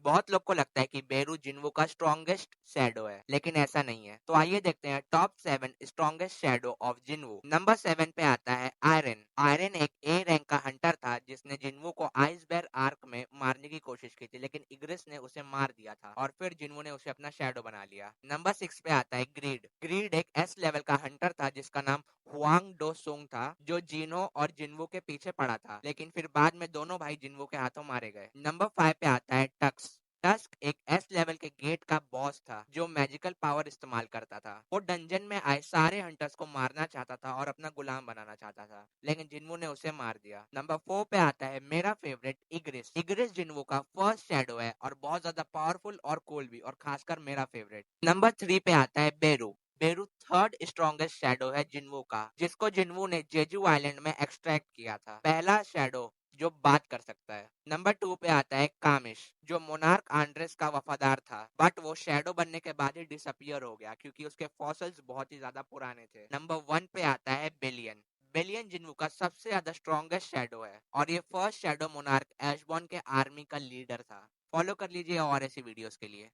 बहुत लोग को लगता है कि बेरू जिन्वो का स्ट्रॉन्गेस्ट शैडो है, लेकिन ऐसा नहीं है। तो आइए देखते हैं top 7 strongest shadow of Jinwoo. Number 7 पे आता है आयरन। आयरन एक ए रैंक का हंटर था जिसने जिन्वो को आइस बेर आर्क में मारने की कोशिश की थी, लेकिन इग्रिस ने उसे मार दिया था और फिर जिन्वो ने उसे अपना शैडो बना लिया। नंबर 6 पे आता है ग्रीड। ग्रीड एक एस लेवल का हंटर था जिसका नाम हुआंग डो सुंग था, जो जीनो और जिन्वो के पीछे पड़ा था, लेकिन फिर बाद में दोनों भाई जिन्वो के हाथों मारे गए। नंबर 5 पे आता है टक्स। टस्क एक एस लेवल के गेट का बॉस था जो मैजिकल पावर इस्तेमाल करता था। वो डंजन में आए सारे हंटर्स को मारना चाहता था और अपना गुलाम बनाना चाहता था, लेकिन जिन्वो ने उसे मार दिया। नंबर 4 पे आता है मेरा फेवरेट इग्रिस। इग्रिस जिन्वो का फर्स्ट शैडो है और बहुत ज्यादा पावरफुल और कोल भी, और खासकर मेरा फेवरेट। नंबर 3 पे आता है बेरू। बेरू थर्ड स्ट्रॉन्गेस्ट शैडो है जिन्वो का, जिसको जिन्वो ने जेजू आइलैंड में एक्सट्रैक्ट किया था। पहला शैडो जो बात कर सकता है। नंबर 2 पे आता है कामिश, जो मोनार्क आंड्रेस का वफादार था, बट वो शैडो बनने के बाद ही डिसअपियर हो गया क्योंकि उसके फॉसिल्स बहुत ही ज्यादा पुराने थे। नंबर 1 पे आता है बिलियन। बिलियन जिन्वो का सबसे ज्यादा स्ट्रॉन्गेस्ट शैडो है और ये फर्स्ट शैडो मोनार्क एशबॉर्न के आर्मी का लीडर था। फॉलो कर लीजिए और ऐसी वीडियोस के लिए।